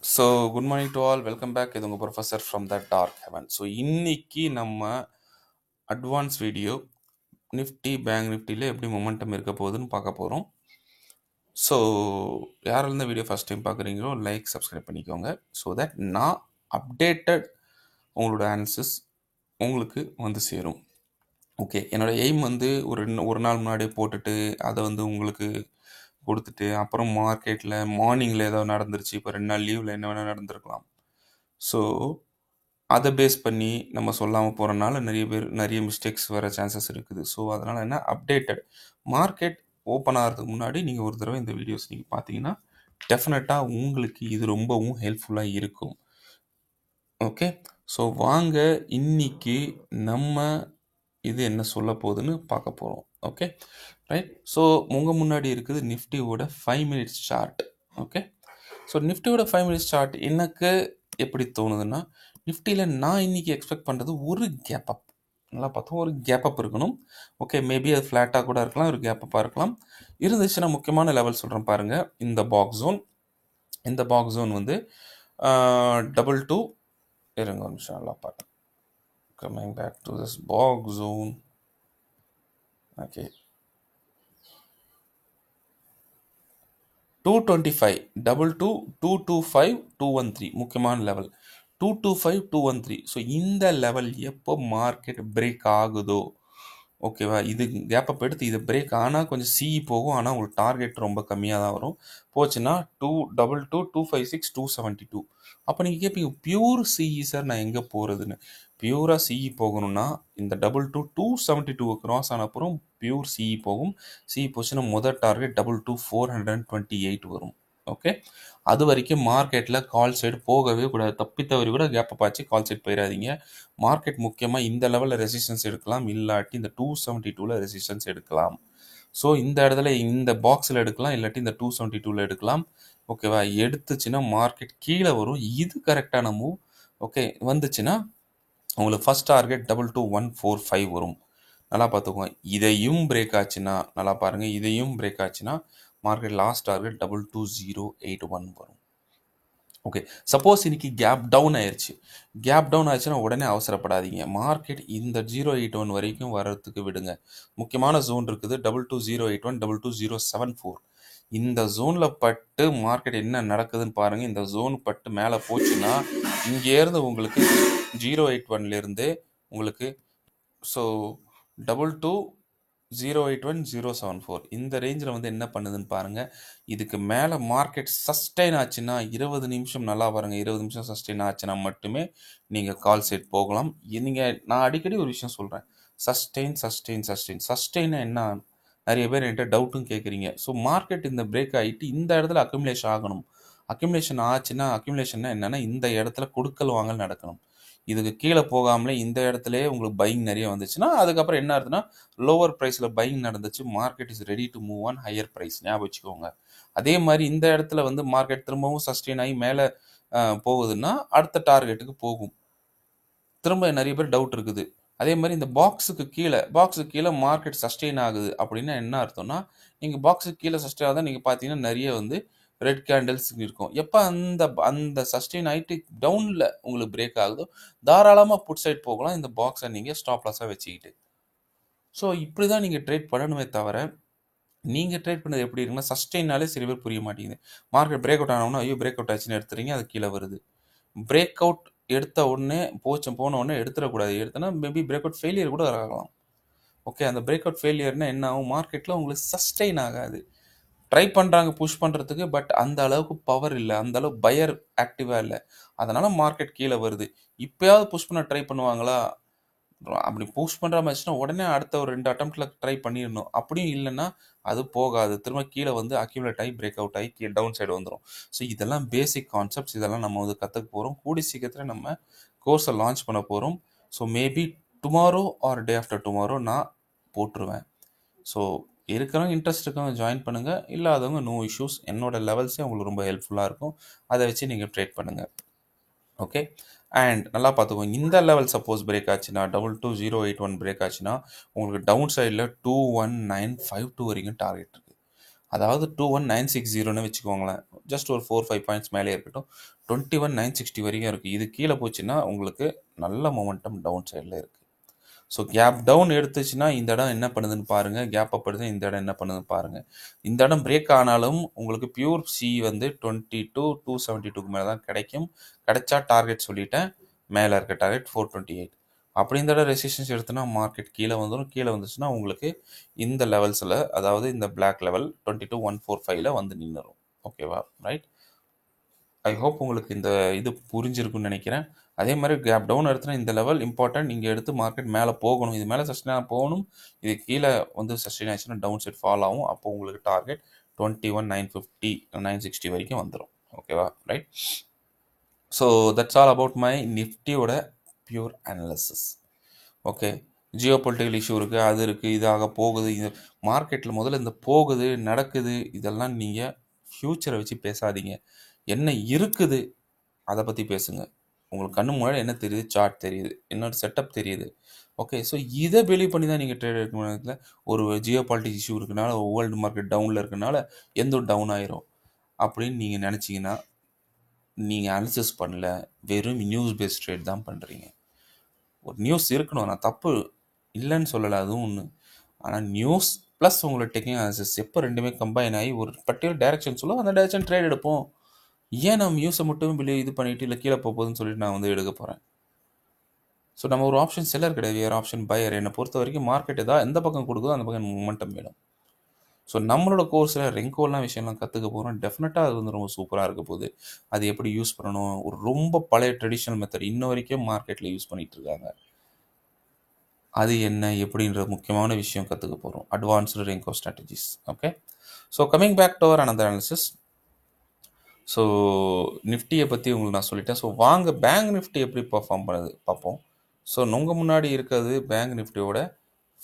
So good morning to all, welcome back. இது உங்கள் professor from the dark heaven. So இன்னைக்கு நம்ம advance video Nifty bank நிஃப்டியில் எப்படி மொமெண்டம் இருக்க போகுதுன்னு பார்க்க போகிறோம். ஸோ யாரெல்லாம் இந்த வீடியோ ஃபஸ்ட் டைம் பார்க்குறீங்களோ லைக் சப்ஸ்கிரைப் பண்ணிக்கோங்க. ஸோ தட் நான் அப்டேட்டட் உங்களோட ஆன்சர்ஸ் உங்களுக்கு வந்து சேரும். ஓகே, என்னோடய எய்ம் வந்து ஒரு நாள் முன்னாடியே போட்டுட்டு அதை வந்து உங்களுக்கு கொடுத்துட்டு அப்புறம் மார்க்கெட்டில் மார்னிங்கில் ஏதோ நடந்துருச்சு, இப்போ 2 நாள் லீவில் என்ன வேணால் நடந்திருக்கலாம். ஸோ அதை பேஸ் பண்ணி நம்ம சொல்லாமல் போகிறனால நிறைய மிஸ்டேக்ஸ் வர சான்சஸ் இருக்குது. ஸோ அதனால் என்ன, அப்டேட்டட் மார்க்கெட் ஓப்பன் ஆகிறதுக்கு முன்னாடி நீங்கள் ஒரு தடவை இந்த வீடியோஸ் நீங்கள் பார்த்தீங்கன்னா டெஃபினட்டாக உங்களுக்கு இது ரொம்பவும் ஹெல்ப்ஃபுல்லாக இருக்கும். ஓகே, ஸோ வாங்க இன்னைக்கு நம்ம இது என்ன சொல்ல போகுதுன்னு பார்க்க போகிறோம். Okay right. ஸோ உங்கள் முன்னாடி இருக்குது நிஃப்டியோட 5 மினிட்ஸ் சார்ட். ஓகே, ஸோ நிஃப்டியோட 5 மினிட்ஸ் சார்ட் எனக்கு எப்படி தோணுதுன்னா, நிஃப்டியில் நான் இன்றைக்கி எக்ஸ்பெக்ட் பண்ணுறது ஒரு கேப் அப். நல்லா பார்த்தோம், ஒரு கேப் அப் இருக்கணும். ஓகே, மேபி அது ஃப்ளாட்டாக கூட இருக்கலாம், ஒரு கேப் அப்பாக இருக்கலாம். இருந்துச்சுன்னா முக்கியமான லெவல் சொல்கிறேன் பாருங்கள். இந்த பாக்ஸ் ஜோன் வந்து 22 இருங்க ஒரு நிமிஷம், நல்லா பாருங்க. Coming back to this box zone. Okay, 225 225 213 முக்கியமான லெவல் 225 213. ஸோ இந்த லெவல் எப்போ மார்க்கெட் பிரேக் ஆகுதோ, ஓகேவா, இது கேப் அப் எடுத்து இது பிரேக் ஆனால் கொஞ்சம் சிஇ போகும். ஆனால் உங்களுக்கு டார்கெட் ரொம்ப கம்மியாக தான் வரும். போச்சுன்னா 222 256 272. அப்போ நீங்கள் கேட்பீங்க, பியூர் சிஇ சார் நான் எங்கே போகிறதுன்னு. பியூராக சிஇ போகணும்னா இந்த 22 272 கிராஸ் ஆன அப்புறம் பியூர் சிஇ போகும். சிஇ போச்சுன்னா முதல் டார்கெட் 22 428 வரும். ஓகே, அது வரைக்கும் மார்க்கெட்டில் கால் சைடு போகவே கூடாது. தப்பித்தவரி கூட கேப் அப் ஆச்சு கால் சைடு போயிடாதீங்க. மார்க்கெட் முக்கியமாக இந்த லெவலில் ரெசிஸ்டன்ஸ் எடுக்கலாம், இல்லாட்டி இந்த 272 ரெசிஸ்டன்ஸ் எடுக்கலாம். ஸோ இந்த இடத்துல இந்த பாக்ஸில் எடுக்கலாம், இல்லாட்டி இந்த 272 எடுக்கலாம். ஓகேவா, எடுத்துச்சுன்னா மார்க்கெட் கீழே வரும். இது கரெக்டான மூவ். ஓகே, வந்துச்சுன்னா உங்களுக்கு ஃபஸ்ட் டார்கெட் 22145 வரும். நல்லா பார்த்துக்கோங்க. இதையும் பிரேக் ஆச்சுன்னா நல்லா பாருங்கள், இதையும் பிரேக் ஆச்சுன்னா மார்க்கெட் லாஸ்ட் டார்கெட் 22081 வரும். ஓகே, சப்போஸ் இன்னைக்கு கேப் டவுன் ஆயிடுச்சு. கேப் டவுன் ஆயிடுச்சுன்னா உடனே அவசரப்படாதீங்க. மார்க்கெட் இந்த 081 வரைக்கும் வர்றதுக்கு விடுங்க. முக்கியமான ஜோன் இருக்குது 22081 22074. இந்த ஜோனில் பட்டு மார்க்கெட் என்ன நடக்குதுன்னு பாருங்கள். இந்த ஜோன் பட்டு மேலே போச்சுன்னா இங்கேருந்து உங்களுக்கு 081லேருந்து உங்களுக்கு ஸோ 22081 இந்த ரேஞ்சில் வந்து என்ன பண்ணுதுன்னு பாருங்கள். இதுக்கு மேலே மார்க்கெட் சஸ்டெயின் ஆச்சுன்னா 20 நிமிஷம் நல்லா பாருங்கள். 20 நிமிஷம் சஸ்டெயின் ஆச்சுன்னா மட்டுமே நீங்கள் கால் செட் போகலாம். நான் அடிக்கடி ஒரு விஷயம் சொல்கிறேன், சஸ்டெயின் என்ன. நிறைய பேர் என்கிட்ட டவுட்டும் கேட்குறீங்க. ஸோ மார்க்கெட் இந்த பிரேக் ஆகிட்டு இந்த இடத்துல அக்யூமுலேஷன் ஆகணும். அக்யூமுலேஷன் ஆச்சுன்னா என்னென்னா இந்த இடத்துல கொடுக்கல் வாங்கல் நடக்கணும். இதுக்கு கீழே போகாமலே இந்த இடத்துலயே உங்களுக்கு பையிங் நிறைய வந்துச்சுன்னா அதுக்கப்புறம் என்ன ஆகுதுன்னா லோவர் ப்ரைஸில் பையிங் நடந்துச்சு, market is ready to move on higher price. ஞாபகம் வச்சுக்கோங்க. அதே மாதிரி இந்த இடத்துல வந்து மார்க்கெட் திரும்பவும் சஸ்டெயின் ஆகி மேலே போகுதுன்னா அடுத்த டார்கெட்டுக்கு போகும். திரும்ப நிறைய பேர் டவுட் இருக்குது. அதே மாதிரி இந்த பாக்ஸுக்கு கீழே மார்க்கெட் சஸ்டெயின் ஆகுது அப்படின்னா என்ன அர்த்தம்னா, நீங்கள் பாக்ஸுக்கு கீழே சஸ்டெயின் ஆகுதா நீங்கள் பார்த்தீங்கன்னா நிறைய வந்து ரெட் கேண்டில்ஸ் இருக்கும். எப்போ அந்த சஸ்டெயின் ஆகிட்டு டவுனில் உங்களுக்கு பிரேக் ஆகுதோ தாராளமாக புட் சைட் போகலாம், இந்த பாக்ஸை நீங்கள் ஸ்டாப் லாஸாக வச்சுக்கிட்டு. ஸோ இப்படி தான் நீங்கள் ட்ரேட் பண்ணணுமே தவிர, நீங்கள் ட்ரேட் பண்ணது எப்படி இருக்குன்னா, சஸ்டெயினாலே சில பேர் புரிய மாட்டேங்குது. மார்க்கெட் பிரேக் அவுட் ஆனவுடனே ஐயோ பிரேக் அவுட் ஆச்சுன்னு எடுத்துறீங்க, அது கீழே வருது. பிரேக் அவுட் எடுத்த உடனே போன உடனே எடுத்துடக்கூடாது. எடுத்தனா மேபி பிரேக் அவுட் ஃபெயிலியர் கூட ஆகலாம். ஓகே, அந்த பிரேக் அவுட் ஃபெயிலியர்னா என்ன ஆகும், மார்க்கெட்டில் உங்களுக்கு சஸ்டெயின் ஆகாது. ட்ரை பண்ணுறாங்க புஷ் பண்ணுறதுக்கு, பட் அந்த அளவுக்கு பவர் இல்லை, அந்த அளவுக்கு பையர் ஆக்டிவாக இல்லை. அதனால் மார்க்கெட் கீழே வருது. இப்போயாவது புஷ் பண்ண ட்ரை பண்ணுவாங்களா? அப்படி புஷ் பண்ணுற மாதிரிச்சுன்னா உடனே அடுத்த ஒரு 2 அட்டம்ப்டில் ட்ரை பண்ணிடணும். அப்படியும் இல்லைன்னா அது போகாது, திரும்ப கீழே வந்து அக்யூமுலேட் ஆகி பிரேக் அவுட் ஆகி டவுன் சைடு வந்துடும். ஸோ இதெல்லாம் பேசிக் கான்செப்ட்ஸ், இதெல்லாம் நம்ம வந்து கற்றுக்க போகிறோம். கூடி சீக்கிரத்தில் நம்ம கோர்ஸை லான்ச் பண்ண போகிறோம். So maybe tomorrow R day after tomorrow நான் போட்டுருவேன். ஸோ இருக்கிறவங்க இன்ட்ரெஸ்ட் இருக்கவங்க ஜாயின் பண்ணுங்கள், இல்லாதவங்க நோ இஷ்யூஸ். என்னோடய லெவல்ஸே உங்களுக்கு ரொம்ப ஹெல்ப்ஃபுல்லாக இருக்கும். அதை வச்சு நீங்கள் ட்ரேட் பண்ணுங்கள். ஓகே, அண்ட் நல்லா பார்த்துக்கோங்க. இந்த லெவல் சப்போஸ் பிரேக் ஆச்சுன்னா 22081 பிரேக் ஆச்சுன்னா உங்களுக்கு டவுன் சைடில் 21952 வரைக்கும் டார்கெட் இருக்குது. அதாவது 21960 வச்சுக்கோங்களேன். ஜஸ்ட் ஒரு 4-5 பாயிண்ட்ஸ் மேலே இருக்கட்டும். 21960 வரைக்கும் இருக்குது. இது கீழே போச்சுன்னா உங்களுக்கு நல்ல மொமெண்டம் டவுன் சைடில் இருக்குது. ஸோ கேப் டவுன் எடுத்துச்சுன்னா இந்த இடம் என்ன பண்ணுதுன்னு பாருங்கள். கேப் அப் எடுத்து இந்த இடம் என்ன பண்ணுதுன்னு பாருங்கள். இந்த இடம் பிரேக் ஆனாலும் உங்களுக்கு பியூர் சி வந்து 22272 மேலே தான் கிடைக்கும். கிடைச்சா டார்கெட் சொல்லிட்டேன். மேலே இருக்க டார்கெட் 428. அப்படி இந்த இடம் ரெசிஸ்டன்ஸ் எடுத்துனா மார்க்கெட் கீழே வந்துடும். கீழே வந்துச்சுன்னா உங்களுக்கு இந்த லெவல்ஸில், அதாவது இந்த பிளாக் லெவல் 22145 வந்து நின்றுடும். ஓகேவா? ரைட். ஐ ஹோப் உங்களுக்கு இந்த இது புரிஞ்சிருக்குன்னு நினைக்கிறேன். அதே மாதிரி கேப் டவுன் எடுத்துனா இந்த லெவல் இம்பார்ட்டன்ட். இங்கே எடுத்து மார்க்கெட் மேலே போகணும். இது மேலே சஸ்டெயின் போகணும். இது கீழே வந்து சஸ்டெயின் ஆச்சுன்னா டவுன் சைட் ஃபால் ஆகும். அப்போ உங்களுக்கு டார்கெட் 21950 960 வரைக்கும் வந்துடும். ஓகேவா? Right. So that's all about my நிஃப்டியோட pure analysis. Okay. Geo political issue இருக்குது, அது இருக்குது, இதாக போகுது. இது மார்க்கெட்டில் முதல்ல இந்த போகுது நடக்குது இதெல்லாம் நீங்கள் ஃப்யூச்சரை வச்சு பேசாதீங்க. என்ன இருக்குது அதை பற்றி பேசுங்க. உங்களுக்கு கண்ணு முன்னாடி என்ன தெரியுது? சார்ட் தெரியுது, என்னோட செட்டப் தெரியுது. ஓகே. ஸோ இதை பிலீவ் பண்ணி தான் நீங்கள் ட்ரேட் எடுக்க. ஒரு ஜியோ பாலிட்டிக்ஸ் இஷ்யூ இருக்குனால, வேர்ல்டு மார்க்கெட் டவுனில் இருக்கனால எந்த டவுன் ஆயிரும் அப்படின்னு நீங்கள் நினச்சிங்கன்னா நீங்கள் அனாலிசிஸ் பண்ணல, வெறும் நியூஸ் பேஸ்ட் ட்ரேட் தான் பண்ணுறீங்க. ஒரு நியூஸ் இருக்கணும், நான் தப்பு இல்லைன்னு சொல்லலை, அதுவும் ஒன்று. ஆனால் நியூஸ் ப்ளஸ் உங்களோட டெக்னிக்கல் அனாலிசிஸ் எப்போ ரெண்டுமே கம்பைன் ஆகி ஒரு பர்டிகுலர் டைரக்ஷன் சொல்லுவோம், அந்த டைரக்ஷன் ட்ரேட் எடுப்போம். ஏன் நம்ம நியூஸை மட்டும் இது பண்ணிவிட்டு இல்லை கீழே போகுதுன்னு சொல்லிட்டு நான் வந்து எடுக்க போகிறேன். ஸோ நம்ம ஒரு ஆப்ஷன் செல்லர் கிடையாது, வேறு ஆப்ஷன் பையர். என்னை பொறுத்த வரைக்கும் மார்க்கெட் ஏதாவது எந்த பக்கம் கொடுக்குதோ அந்த பக்கம் மொமெண்டம் வேணும். ஸோ நம்மளோட கோர்ஸில் ரெங்கோலாம் விஷயம்லாம் கற்றுக்க போகிறோம். டெஃபினட்டாக அது வந்து ரொம்ப சூப்பராக இருக்க போகுது. அது எப்படி யூஸ் பண்ணணும், ஒரு ரொம்ப பழைய ட்ரெடிஷ்னல் மெத்தட் இன்ன வரைக்கும் மார்க்கெட்டில் யூஸ் பண்ணிகிட்டு இருக்காங்க. அது என்ன எப்படின்ற முக்கியமான விஷயம் கற்றுக்க போகிறோம். Advanced renko strategies. Okay. So coming back to our another analysis. So நிஃப்டியை பற்றி உங்களுக்கு நான் சொல்லிட்டேன். ஸோ வாங்க பேங்க் நிஃப்டி எப்படி பர்ஃபார்ம் பண்ணுது பார்ப்போம். ஸோ உங்கள் முன்னாடி இருக்கிறது பேங்க் நிஃப்டியோட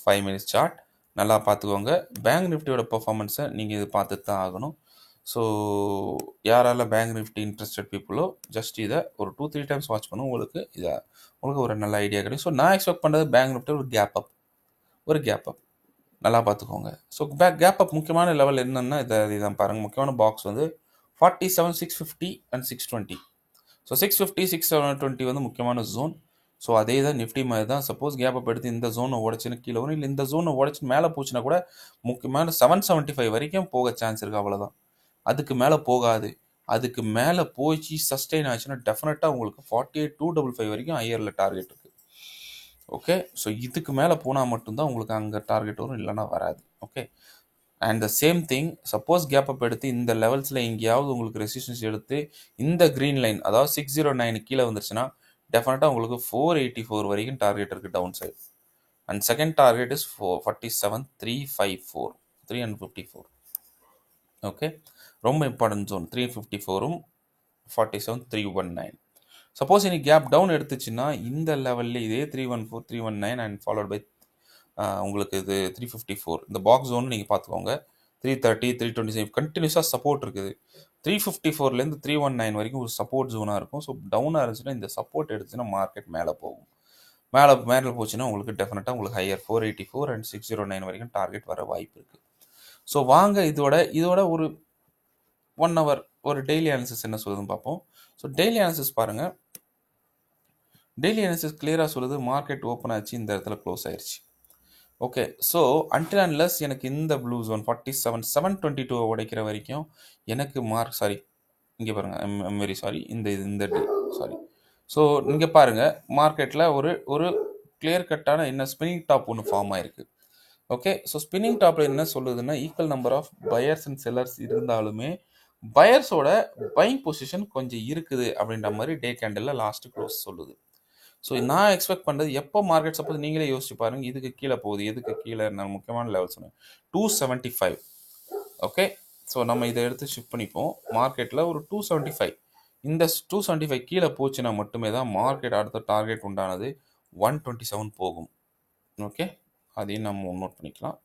5 மினிட்ஸ் சார்ட். நல்லா பார்த்துக்கோங்க. பேங்க் நிஃப்டியோட பர்ஃபார்மன்ஸை நீங்கள் இது பார்த்துட்டு தான் ஆகணும். ஸோ யாரால பேங்க் நிஃப்டி இன்ட்ரெஸ்டட் பீப்புளோ ஜஸ்ட் இதை ஒரு 2-3 டைம்ஸ் வாட்ச் பண்ணும், உங்களுக்கு ஒரு நல்ல ஐடியா கிடைக்கும். ஸோ நான் எக்ஸ்பெக்ட் பண்ணுறது பேங்க் நிஃப்டி ஒரு கேப் அப் நல்லா பார்த்துக்கோங்க. ஸோ கேப் அப் முக்கியமான லெவல் என்னென்னா இதான் பாருங்கள். முக்கியமான பாக்ஸ் வந்து 47 650 அண்ட் 620. ஸோ 650 620 வந்து முக்கியமான ஜோன். ஸோ அதே தான் நிஃப்டி மாதிரி தான். சப்போஸ் கேப் அப் எடுத்து இந்த ஜோனை உடச்சின்னு கீழே வரும், இல்லை இந்த ஜோனை உடச்சின்னு மேலே போச்சுன்னா கூட முக்கியமான 775 வரைக்கும் போக சான்ஸ் இருக்குது, அவ்வளோதான். அதுக்கு மேலே போகாது. அதுக்கு மேலே போச்சு சஸ்டெயின் ஆச்சுன்னா டெஃபினட்டாக உங்களுக்கு 48,255 வரைக்கும் ஹையரில் டார்கெட் இருக்குது. ஓகே. ஸோ இதுக்கு மேலே போனால் மட்டும்தான் உங்களுக்கு அங்கே டார்கெட் வரும், இல்லைனா வராது. Okay. And the same thing, suppose gap up எடுத்து இந்த லெவல்ஸில் எங்கேயாவது உங்களுக்கு ரெசிஸ்டன்ஸ் எடுத்து இந்த க்ரீன் லைன் அதாவது 609 கீழே வந்துருச்சுன்னா டெஃபினட்டாக உங்களுக்கு 484 வரைக்கும் டார்கெட் இருக்குது down side. And second target is 47,354. Okay. ரொம்ப இம்பார்ட்டன்ட் ஜோன் 354ம் 47,319. சப்போஸ் இன்னைக்கு கேப் டவுன் எடுத்துச்சுன்னா இந்த லெவலில் இதே 314 319 அண்ட் ஃபாலோட் பை உங்களுக்கு இது 354. இந்த பாக்ஸ் ஜோன் நீங்கள் பார்த்துக்கோங்க. 330 327 கண்டினியூஸாக சப்போர்ட் இருக்குது. 354லேருந்து 319 வரைக்கும் ஒரு சப்போர்ட் ஜோனாக இருக்கும். ஸோ டவுனாக இருந்துச்சுன்னா இந்த சப்போர்ட் எடுத்துச்சுன்னா மார்க்கெட் மேலே போகும். மேலே போச்சுன்னா உங்களுக்கு டெஃபினட்டாக உங்களுக்கு ஹையர் 484 அண்ட் 609 வரைக்கும் டார்கெட் வர வாய்ப்பு இருக்குது. ஸோ வாங்க இதோட ஒரு 1 hour ஒரு டெய்லி அனாலிசிஸ் என்ன சொல்லுதுன்னு பார்ப்போம். ஸோ டெய்லி அனாலிசிஸ் பாருங்கள். டெய்லி அனாலிசிஸ் கிளியராக சொல்லுது மார்க்கெட் ஓப்பன் ஆச்சு, இந்த இடத்துல க்ளோஸ் ஆயிடுச்சு. ஓகே. ஸோ அன்டில் அன்லெஸ் எனக்கு இந்த ப்ளூ ஜோன் 47,722 உடைக்கிற வரைக்கும் எனக்கு இங்கே பாருங்கள், ஐம் வெரி சாரி, இந்த சாரி. ஸோ இங்கே பாருங்கள் மார்க்கெட்டில் ஒரு கிளியர் கட்டான என்ன ஸ்பின்னிங் டாப் ஒன்று ஃபார்ம் ஆயிருக்கு. ஓகே. ஸோ ஸ்பின்னிங் டாப்பில் என்ன சொல்லுதுன்னா equal number of buyers and sellers இருந்தாலுமே பையர்ஸோட பையிங் பொசிஷன் கொஞ்சம் இருக்குது அப்படின்ற மாதிரி டே கேண்டலில் லாஸ்ட் க்ளோஸ் சொல்லுது. ஸோ நான் எக்ஸ்பெக்ட் பண்ணுறது எப்போ மார்க்கெட் சப்போஸ் நீங்களே யோசிச்சு பாருங்க, இதுக்கு கீழே போகுது, எதுக்கு கீழே நான் முக்கியமான லெவல் சொன்னேன் 275. ஓகே. ஸோ நம்ம இதை எடுத்து ஷிஃப்ட் பண்ணிப்போம். மார்க்கெட்டில் ஒரு 275, இந்த 275 கீழே போச்சுன்னா மட்டுமே தான் மார்க்கெட் அடுத்த டார்கெட் உண்டானது 127 போகும். ஓகே. அதையும் நம்ம நோட் பண்ணிக்கலாம்.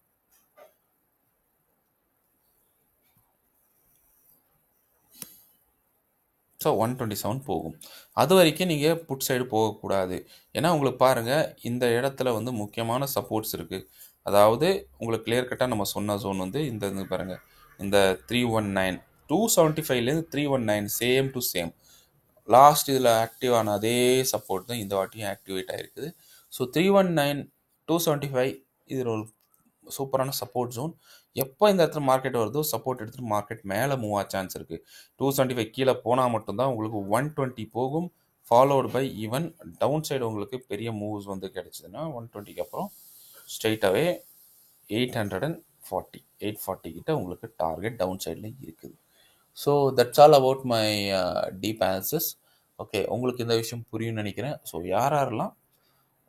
ஸோ 127 போகும். அது வரைக்கும் நீங்கள் புட் சைடு போகக்கூடாது. ஏன்னா உங்களுக்கு பாருங்கள் இந்த இடத்துல வந்து முக்கியமான சப்போர்ட்ஸ் இருக்குது. அதாவது உங்களுக்கு கிளியர் கட்டாக நம்ம சொன்ன ஜோன் வந்து இந்த பாருங்கள் இந்த 319 275லேருந்து 319 சேம் டு சேம் லாஸ்ட் இதில் ஆக்டிவ் ஆன அதே சப்போர்ட் தான் இந்த வாட்டியும் ஆக்டிவேட் ஆகிருக்குது. ஸோ 319 275 இது ஒரு சூப்பரான சப்போர்ட் ஜோன். எப்போ இந்த இடத்துல மார்க்கெட் வருதோ சப்போர்ட் எடுத்துகிட்டு மார்க்கெட் மேலே மூவ் ஆக சான்ஸ் இருக்குது. 275 கீழே போனால் மட்டும்தான் உங்களுக்கு 120 போகும். Followed by even down side உங்களுக்கு பெரிய மூவ்ஸ் வந்து கிடைச்சதுன்னா 120க்கு அப்புறம் ஸ்ட்ரெயிட்டாகவே 840 கிட்ட உங்களுக்கு டார்கெட் டவுன் சைடில் இருக்குது. So that's all about my deep analysis. Okay, உங்களுக்கு இந்த விஷயம் புரியும்னு நினைக்கிறேன். ஸோ யாரெல்லாம்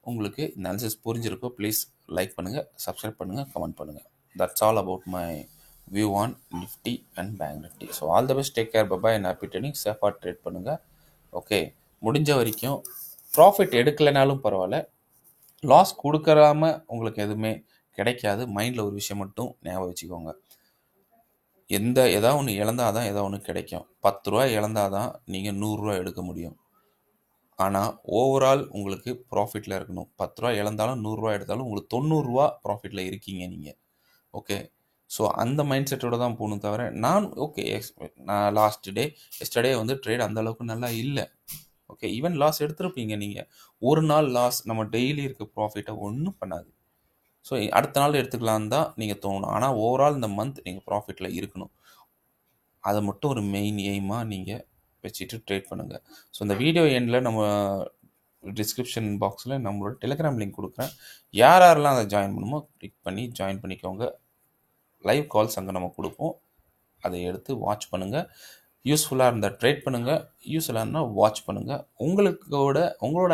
உங்களுக்கு இந்த அனாலிசிஸ் புரிஞ்சிருக்கோ ப்ளீஸ் லைக் பண்ணுங்கள், சப்ஸ்கிரைப் பண்ணுங்கள், கமெண்ட் பண்ணுங்கள். That's all about my view on Nifty and bank Nifty. So all the best, take care, bye bye and happy trading. சேஃபாக ட்ரேட் பண்ணுங்கள். ஓகே, முடிஞ்ச வரைக்கும் ப்ராஃபிட் எடுக்கலைனாலும் பரவாயில்ல, லாஸ் கொடுக்கறாம உங்களுக்கு எதுவுமே கிடைக்காது. மைண்டில் ஒரு விஷயம் மட்டும் ஞாபகம் வச்சுக்கோங்க, ஏதாவது ஒன்று இழந்தால் தான் ஏதாவது ஒன்று கிடைக்கும். 10 ரூபா இழந்தால் தான் நீங்கள் 100 ரூபா எடுக்க முடியும். ஆனால் ஓவரால் உங்களுக்கு ப்ராஃபிட்டில் இருக்கணும். 10 ரூபா இழந்தாலும் 100 ரூபா எடுத்தாலும் உங்களுக்கு 90 ரூபா ப்ராஃபிட்டில் இருக்கீங்க நீங்கள். ஓகே, ஸோ அந்த மைண்ட் செட்டோட தான் போகணும் தவிர நான் நான் எஸ்டர்டே வந்து ட்ரேட் அந்த அளவுக்கு நல்லா இல்லை. ஓகே, ஈவன் லாஸ் எடுத்திருப்பீங்க நீங்கள். ஒரு நாள் லாஸ் நம்ம டெய்லி இருக்க ப்ராஃபிட்டை ஒன்றும் பண்ணாது. ஸோ அடுத்த நாள் எடுத்துக்கலான்னு தான் நீங்கள் தோணும். ஆனால் ஓவரால் இந்த மந்த் நீங்கள் ப்ராஃபிட்டில் இருக்கணும். அதை மட்டும் ஒரு மெயின் எய்மாக நீங்கள் வச்சுட்டு ட்ரேட் பண்ணுங்கள். ஸோ இந்த வீடியோ எண்டில் நம்ம டிஸ்கிரிப்ஷன் பாக்ஸில் நம்மளோட டெலிகிராம் லிங்க் கொடுக்குறேன். யாரெல்லாம் அதை ஜாயின் பண்ணுமோ கிளிக் பண்ணி ஜாயின் பண்ணிக்கோங்க. லைவ் கால்ஸ் அங்கே நம்ம கொடுப்போம். அதை எடுத்து வாட்ச் பண்ணுங்கள். யூஸ்ஃபுல்லாக இருந்தால் ட்ரேட் பண்ணுங்கள், யூஸ்ஃபுல்லாக இருந்தால் வாட்ச் பண்ணுங்கள். உங்களோட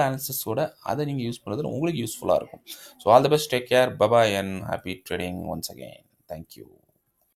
அனாலிசிஸோட அதை நீங்கள் யூஸ் பண்ணுறது உங்களுக்கு யூஸ்ஃபுல்லாக இருக்கும். So all the best, take care, bye bye and happy trading once again. Thank you.